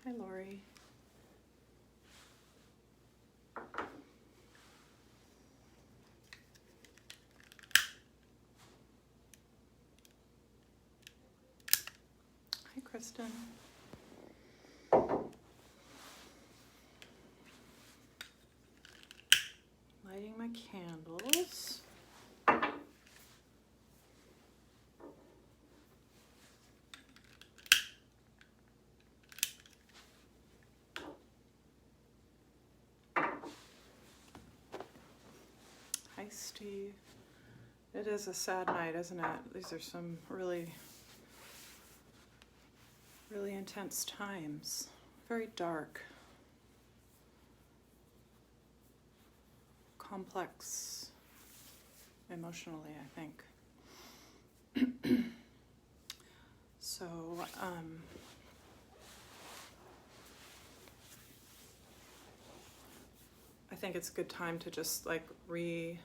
Hi, Lori. Hi, Kristen. Lighting my candles. Hi, Steve. It is a sad night, isn't it? These are some really intense times. Very dark. Complex emotionally, I think. So, I think it's a good time to just like reset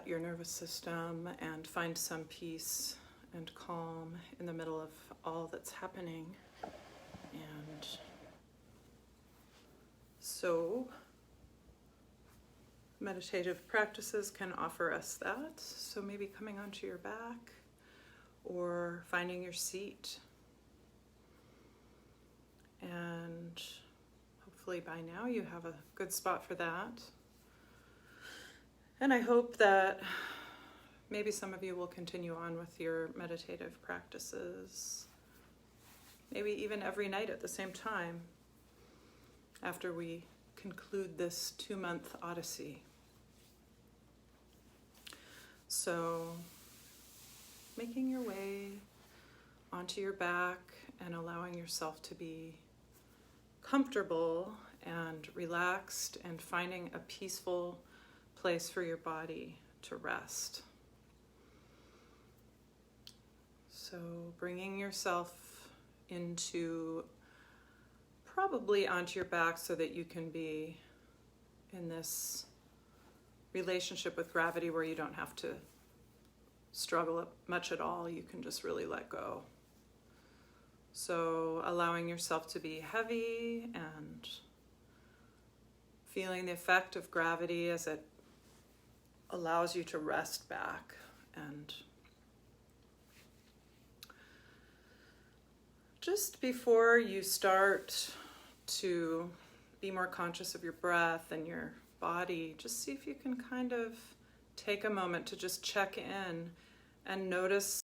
your nervous system and find some peace and calm in the middle of all that's happening. And so meditative practices can offer us that. So maybe coming onto your back or finding your seat. And hopefully by now you have a good spot for that. And I hope that maybe some of you will continue on with your meditative practices, maybe even every night at the same time after we conclude this 2-month odyssey. So making your way onto your back and allowing yourself to be comfortable and relaxed and finding a peaceful place for your body to rest. So bringing yourself probably onto your back so that you can be in this relationship with gravity where you don't have to struggle much at all. You can just really let go. So allowing yourself to be heavy and feeling the effect of gravity as it allows you to rest back. And just before you start to be more conscious of your breath and your body, just see if you can kind of take a moment to just check in and notice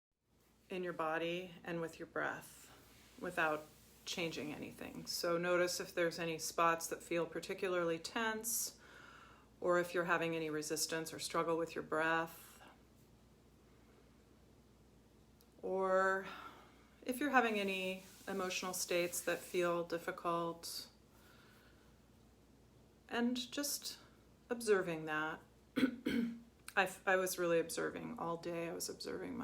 in your body and with your breath without changing anything. So notice if there's any spots that feel particularly tense, or if you're having any resistance or struggle with your breath, or if you're having any emotional states that feel difficult, and just observing that. I was really observing all day. I was observing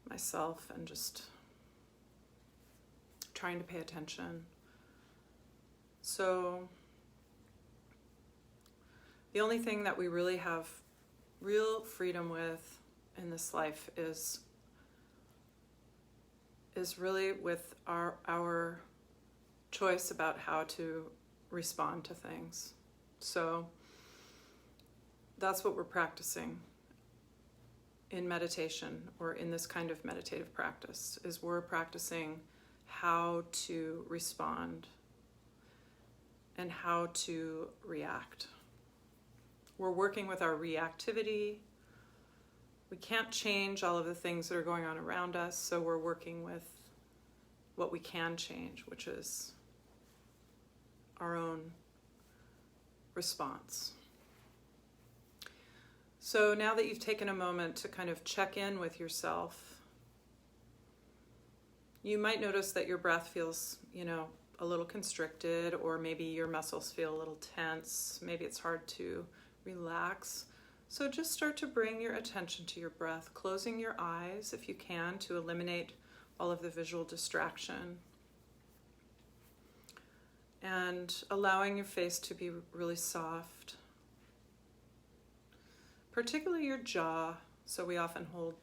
myself and just trying to pay attention. So the only thing that we really have real freedom with in this life is really with our choice about how to respond to things. So that's what we're practicing in meditation, or in this kind of meditative practice, is we're practicing how to respond and how to react. We're working with our reactivity. We can't change all of the things that are going on around us, so we're working with what we can change, which is our own response. So now that you've taken a moment to kind of check in with yourself, you might notice that your breath feels, a little constricted, or maybe your muscles feel a little tense. Maybe it's hard to relax. So just start to bring your attention to your breath, closing your eyes if you can to eliminate all of the visual distraction, and allowing your face to be really soft, particularly your jaw. So we often hold,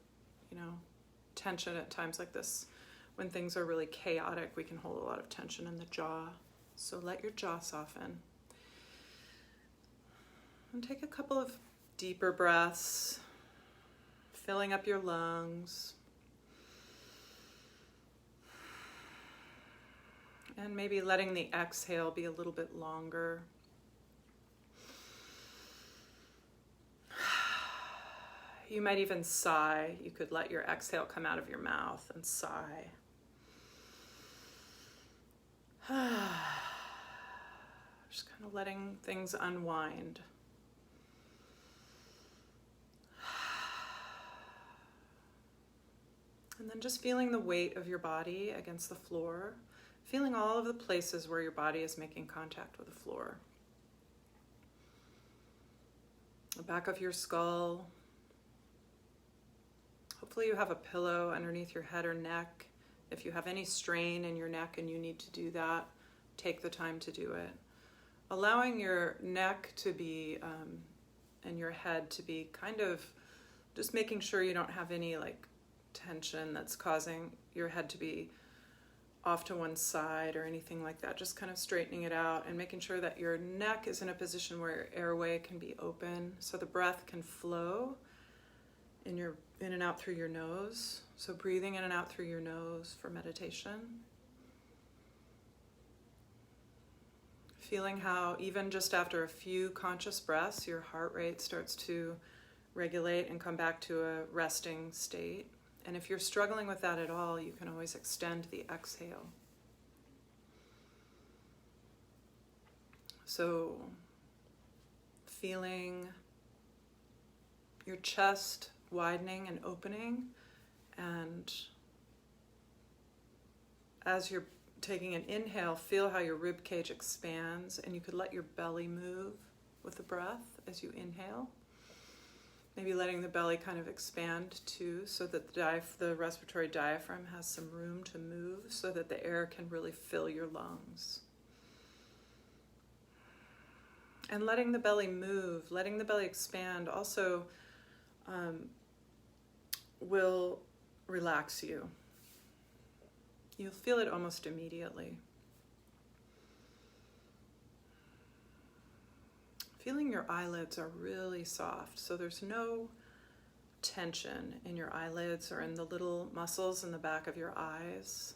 tension at times like this when things are really chaotic, we can hold a lot of tension in the jaw. So let your jaw soften. And take a couple of deeper breaths, filling up your lungs. And maybe letting the exhale be a little bit longer. You might even sigh. You could let your exhale come out of your mouth and sigh. Just kind of letting things unwind. And then just feeling the weight of your body against the floor. Feeling all of the places where your body is making contact with the floor. The back of your skull. Hopefully you have a pillow underneath your head or neck. If you have any strain in your neck and you need to do that, take the time to do it. Allowing your neck to be, and your head to be kind of, just making sure you don't have any tension that's causing your head to be off to one side or anything like that. Just kind of straightening it out and making sure that your neck is in a position where your airway can be open so the breath can flow in and out through your nose. So breathing in and out through your nose for meditation. Feeling how even just after a few conscious breaths, your heart rate starts to regulate and come back to a resting state. And if you're struggling with that at all, you can always extend the exhale. So feeling your chest widening and opening, and as you're taking an inhale, feel how your rib cage expands, and you could let your belly move with the breath as you inhale. Maybe letting the belly kind of expand too, so that the respiratory diaphragm has some room to move, so that the air can really fill your lungs. And letting the belly move, letting the belly expand also will relax you. You'll feel it almost immediately. Feeling your eyelids are really soft, so there's no tension in your eyelids or in the little muscles in the back of your eyes.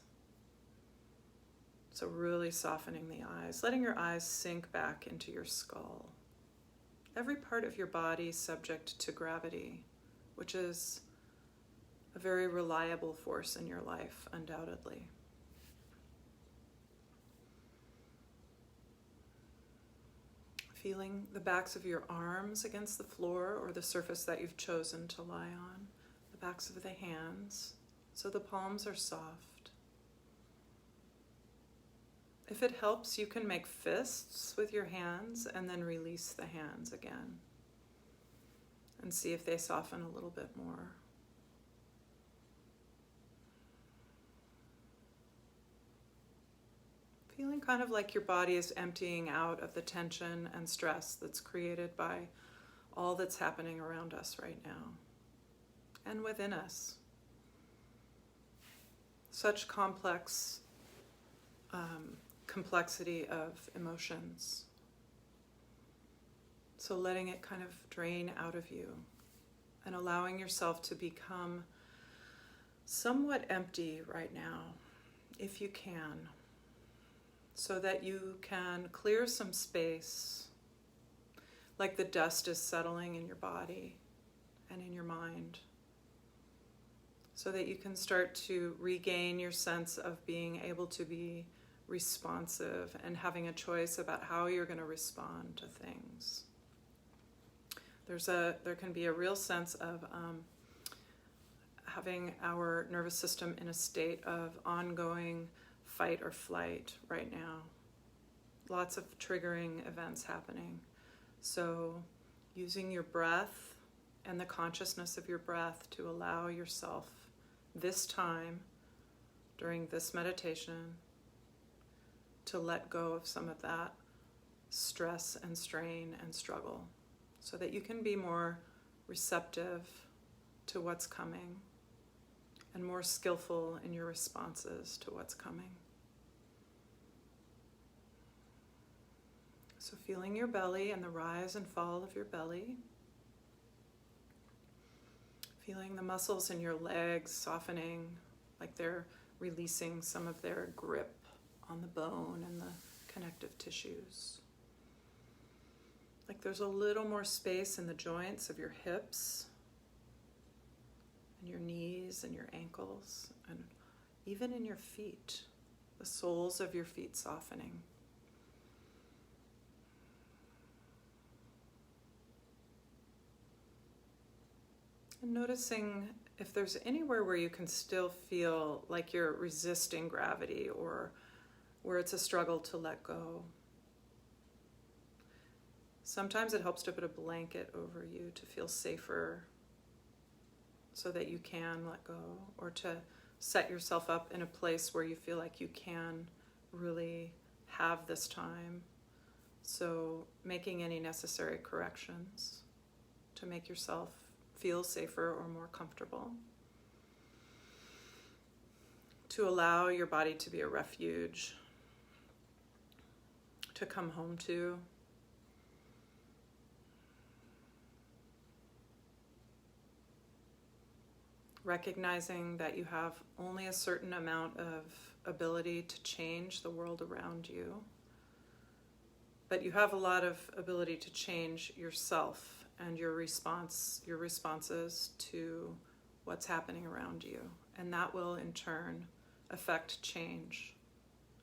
So really softening the eyes, letting your eyes sink back into your skull. Every part of your body is subject to gravity, which is a very reliable force in your life, undoubtedly. Feeling the backs of your arms against the floor or the surface that you've chosen to lie on, the backs of the hands, so the palms are soft. If it helps, you can make fists with your hands and then release the hands again and see if they soften a little bit more. Feeling kind of like your body is emptying out of the tension and stress that's created by all that's happening around us right now and within us. Such complexity of emotions. So letting it kind of drain out of you and allowing yourself to become somewhat empty right now, if you can, so that you can clear some space, like the dust is settling in your body and in your mind, so that you can start to regain your sense of being able to be responsive and having a choice about how you're going to respond to things. There can be a real sense of having our nervous system in a state of ongoing fight or flight right now. Lots of triggering events happening. So using your breath and the consciousness of your breath to allow yourself this time during this meditation to let go of some of that stress and strain and struggle, so that you can be more receptive to what's coming and more skillful in your responses to what's coming. So feeling your belly and the rise and fall of your belly. Feeling the muscles in your legs softening, like they're releasing some of their grip on the bone and the connective tissues. Like there's a little more space in the joints of your hips and your knees and your ankles, and even in your feet, the soles of your feet softening. And noticing if there's anywhere where you can still feel like you're resisting gravity or where it's a struggle to let go. Sometimes it helps to put a blanket over you to feel safer so that you can let go, or to set yourself up in a place where you feel like you can really have this time. So making any necessary corrections to make yourself feel safer or more comfortable. To allow your body to be a refuge, to come home to. Recognizing that you have only a certain amount of ability to change the world around you, but you have a lot of ability to change yourself and your responses to what's happening around you. And that will in turn affect change,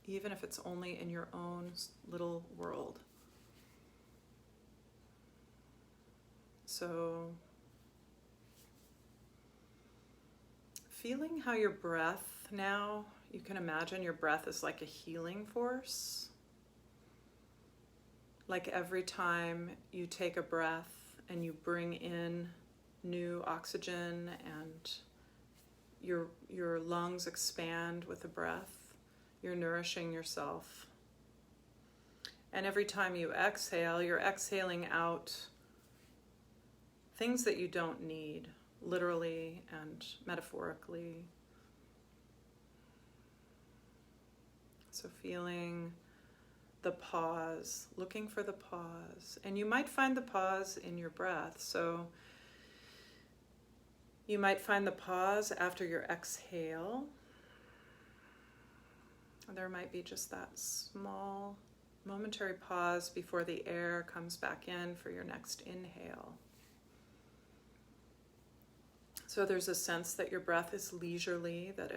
even if it's only in your own little world. So feeling how your breath now, you can imagine your breath is like a healing force. Like every time you take a breath and you bring in new oxygen and your lungs expand with the breath, you're nourishing yourself. And every time you exhale, you're exhaling out things that you don't need, literally and metaphorically. So feeling the pause, looking for the pause. And you might find the pause in your breath. So you might find the pause after your exhale. There might be just that small momentary pause before the air comes back in for your next inhale. So there's a sense that your breath is leisurely, that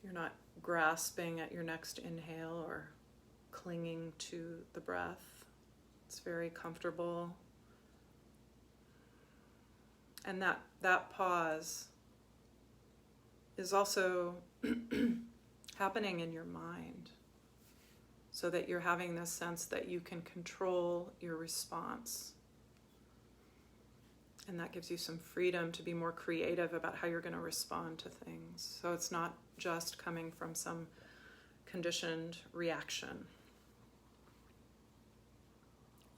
you're not grasping at your next inhale or clinging to the breath. It's very comfortable. And that pause is also happening in your mind, so that you're having this sense that you can control your response. And that gives you some freedom to be more creative about how you're going to respond to things. So it's not just coming from some conditioned reaction.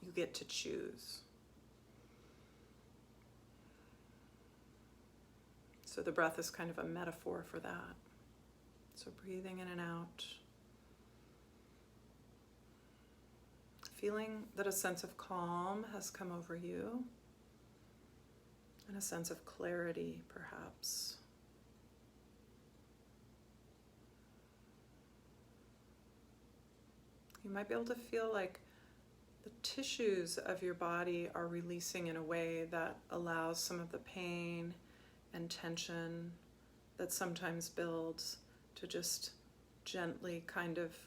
You get to choose. So the breath is kind of a metaphor for that. So breathing in and out. Feeling that a sense of calm has come over you. And a sense of clarity, perhaps. You might be able to feel like the tissues of your body are releasing in a way that allows some of the pain and tension that sometimes builds to just gently kind of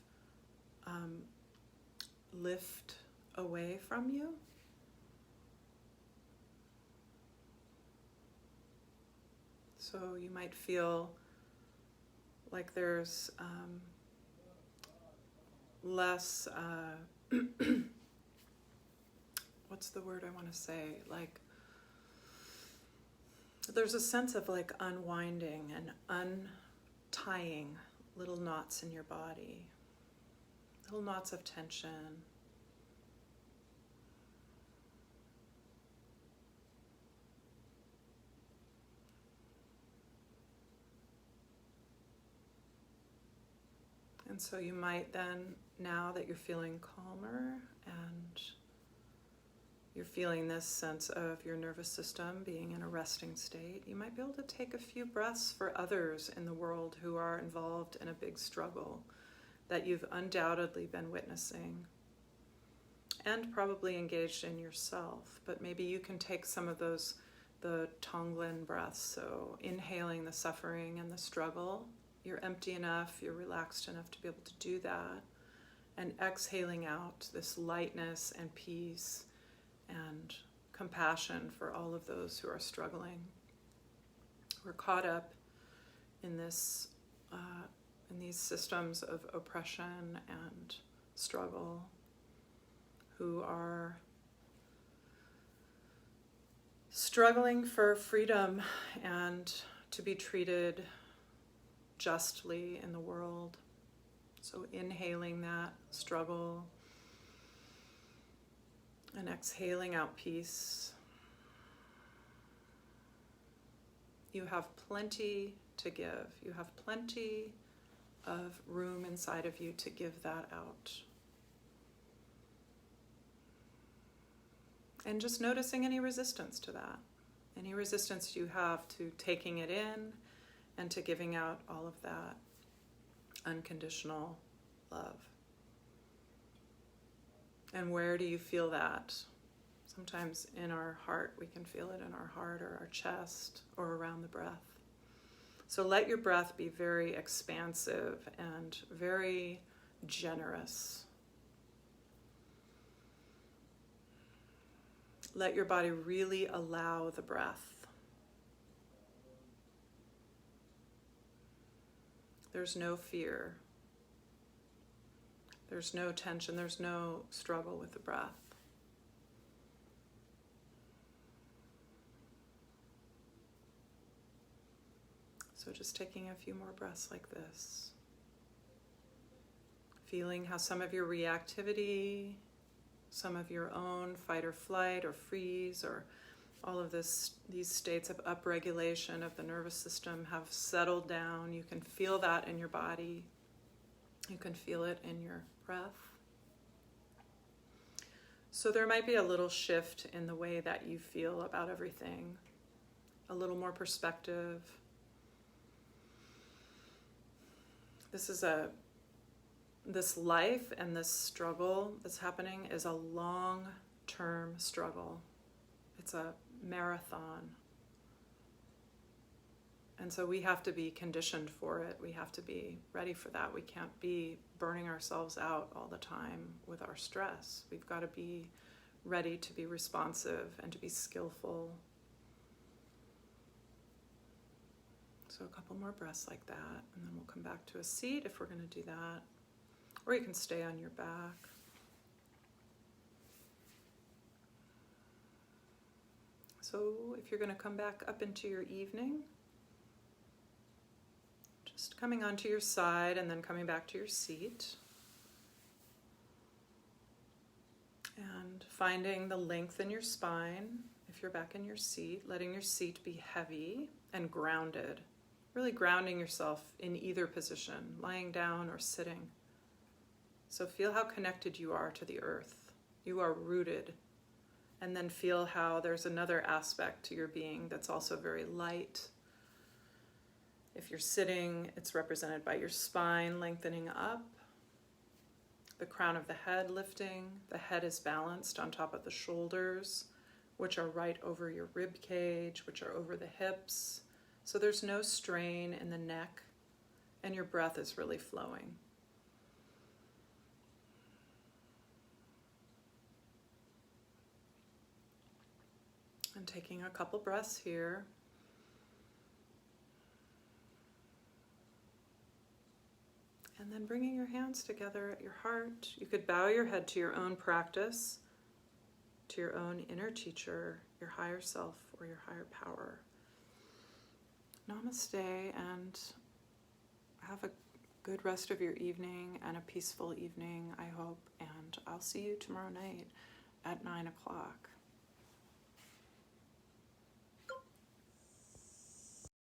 lift away from you. So you might feel like there's less, what's the word I want to say? Like, there's a sense of like unwinding and untying little knots in your body, little knots of tension. And so you might then, now that you're feeling calmer and you're feeling this sense of your nervous system being in a resting state, you might be able to take a few breaths for others in the world who are involved in a big struggle that you've undoubtedly been witnessing and probably engaged in yourself. But maybe you can take some of those, the Tonglen breaths, so inhaling the suffering and the struggle. You're empty enough, you're relaxed enough to be able to do that, and exhaling out this lightness and peace and compassion for all of those who are struggling. We're caught up in this, in these systems of oppression and struggle, who are struggling for freedom and to be treated justly in the world. So inhaling that struggle and exhaling out peace. You have plenty to give. You have plenty of room inside of you to give that out. And just noticing any resistance to that. Any resistance you have to taking it in and to giving out all of that unconditional love. And where do you feel that? Sometimes in our heart, we can feel it in our heart or our chest or around the breath. So let your breath be very expansive and very generous. Let your body really allow the breath. There's no fear. There's no tension. There's no struggle with the breath. So just taking a few more breaths like this. Feeling how some of your reactivity, some of your own fight or flight or freeze or all of these states of upregulation of the nervous system have settled down. You can feel that in your body. You can feel it in your breath. So there might be a little shift in the way that you feel about everything, a little more perspective. This life and this struggle that's happening is a long-term struggle. It's a marathon. And so we have to be conditioned for it. We have to be ready for that. We can't be burning ourselves out all the time with our stress. We've got to be ready to be responsive and to be skillful. So a couple more breaths like that, and then we'll come back to a seat if we're going to do that. Or you can stay on your back. So if you're going to come back up into your evening, just coming onto your side and then coming back to your seat. And finding the length in your spine, if you're back in your seat, letting your seat be heavy and grounded. Really grounding yourself in either position, lying down or sitting. So feel how connected you are to the earth. You are rooted. And then feel how there's another aspect to your being that's also very light. If you're sitting, it's represented by your spine lengthening up, the crown of the head lifting. The head is balanced on top of the shoulders, which are right over your rib cage, which are over the hips. So there's no strain in the neck, and your breath is really flowing. And taking a couple breaths here. And then bringing your hands together at your heart. You could bow your head to your own practice, to your own inner teacher, your higher self, or your higher power. Namaste, and have a good rest of your evening and a peaceful evening, I hope. And I'll see you tomorrow night at 9 o'clock.